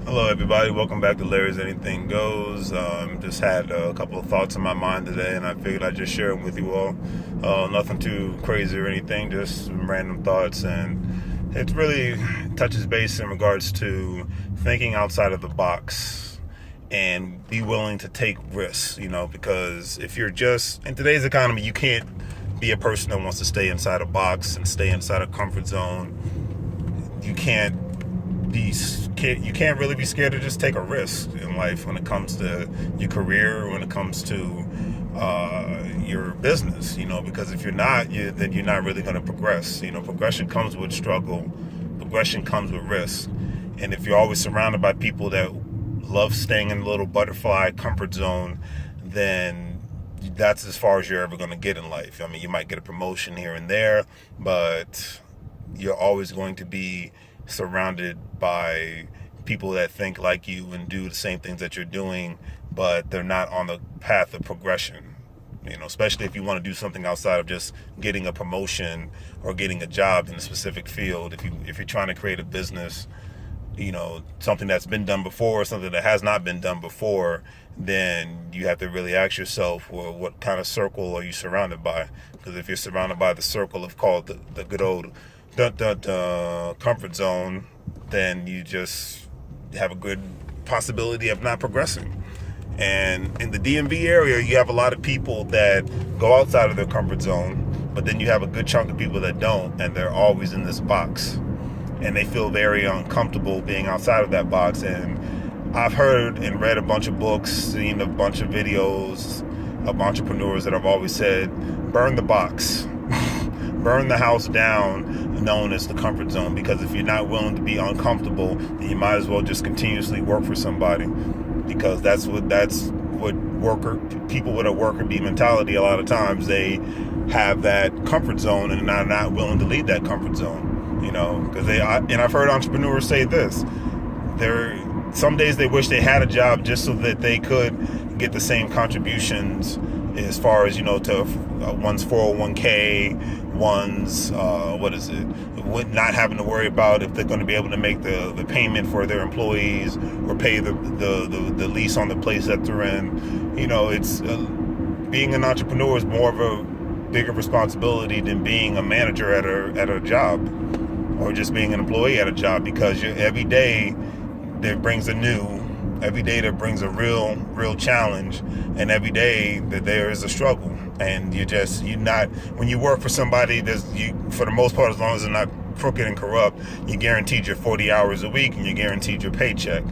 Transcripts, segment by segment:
Hello, everybody. Welcome back to Larry's Anything Goes. Just had a couple of thoughts in my mind today, and I figured I'd just share them with you all. Nothing too crazy or anything, just some random thoughts, and it really touches base in regards to thinking outside of the box and be willing to take risks. Because if you're just in today's economy, you can't be a person that wants to stay inside a box and stay inside a comfort zone. You can't you can't really be scared to just take a risk in life when it comes to your career, when it comes to your business. Because if you're not, then you're not really going to progress. Progression comes with struggle. Progression comes with risk. And if you're always surrounded by people that love staying in a little butterfly comfort zone, then that's as far as you're ever going to get in life. I mean, you might get a promotion here and there, but you're always going to be surrounded by people that think like you and do the same things that you're doing, but they're not on the path of progression. Especially if you want to do something outside of just getting a promotion or getting a job in a specific field. If you're trying to create a business, something that's been done before, something that has not been done before, then you have to really ask yourself, well, what kind of circle are you surrounded by? Because if you're surrounded by the circle of called the good old comfort zone, then you just have a good possibility of not progressing. And in the DMV area, you have a lot of people that go outside of their comfort zone, but then you have a good chunk of people that don't, and they're always in this box. And they feel very uncomfortable being outside of that box. And I've heard and read a bunch of books, seen a bunch of videos of entrepreneurs that have always said, burn the box. Burn the house down, known as the comfort zone, because if you're not willing to be uncomfortable, then you might as well just continuously work for somebody, because that's what people with a worker bee mentality, a lot of times they have that comfort zone and are not willing to leave that comfort zone, because and I've heard entrepreneurs say this, some days they wish they had a job just so that they could get the same contributions as far as, to one's 401k, one's, not having to worry about if they're going to be able to make the payment for their employees or pay the lease on the place that they're in. It's being an entrepreneur is more of a bigger responsibility than being a manager at a job, or just being an employee at a job, because every day that brings every day that brings a real challenge, and every day that there is a struggle. And when you work for somebody, for the most part, as long as they're not crooked and corrupt, you're guaranteed your 40 hours a week, and you're guaranteed your paycheck.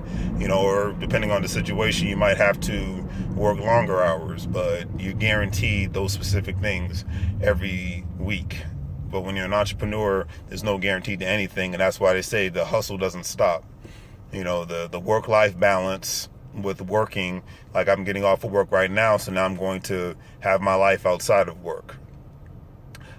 Or depending on the situation, you might have to work longer hours, but you're guaranteed those specific things every week. But when you're an entrepreneur, there's no guarantee to anything, and that's why they say the hustle doesn't stop. The work-life balance with working, like I'm getting off of work right now, so now I'm going to have my life outside of work.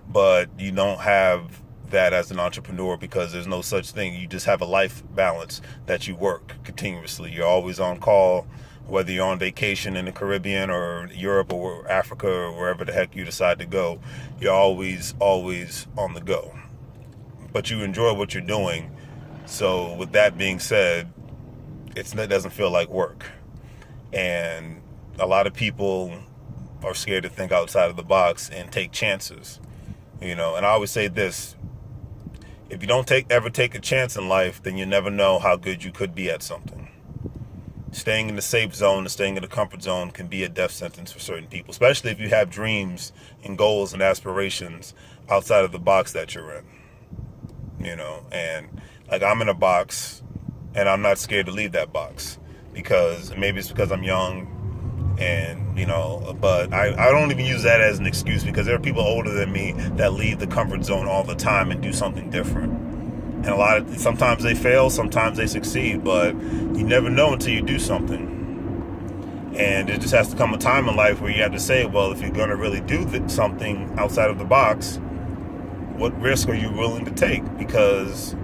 But you don't have that as an entrepreneur, because there's no such thing. You just have a life balance that you work continuously. You're always on call, whether you're on vacation in the Caribbean or Europe or Africa or wherever the heck you decide to go. You're always on the go. But you enjoy what you're doing. So with that being said, it doesn't feel like work. And a lot of people are scared to think outside of the box and take chances. And I always say this, if you don't ever take a chance in life, then you never know how good you could be at something. Staying in the safe zone and staying in the comfort zone can be a death sentence for certain people, especially if you have dreams and goals and aspirations outside of the box that you're in. And like, I'm in a box, and I'm not scared to leave that box, because maybe it's because I'm young, and but I don't even use that as an excuse, because there are people older than me that leave the comfort zone all the time and do something different. And sometimes they fail, sometimes they succeed, but you never know until you do something. And it just has to come a time in life where you have to say, well, if you're going to really do something outside of the box, what risk are you willing to take? Because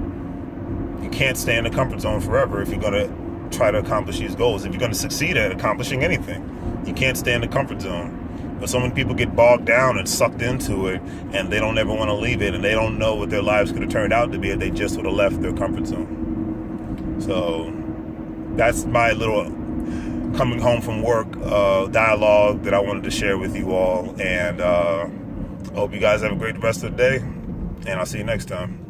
you can't stay in the comfort zone forever if you're going to try to accomplish these goals. If you're going to succeed at accomplishing anything, you can't stay in the comfort zone. But so many people get bogged down and sucked into it, and they don't ever want to leave it, and they don't know what their lives could have turned out to be if they just would have left their comfort zone. So that's my little coming home from work dialogue that I wanted to share with you all. And I hope you guys have a great rest of the day. And I'll see you next time.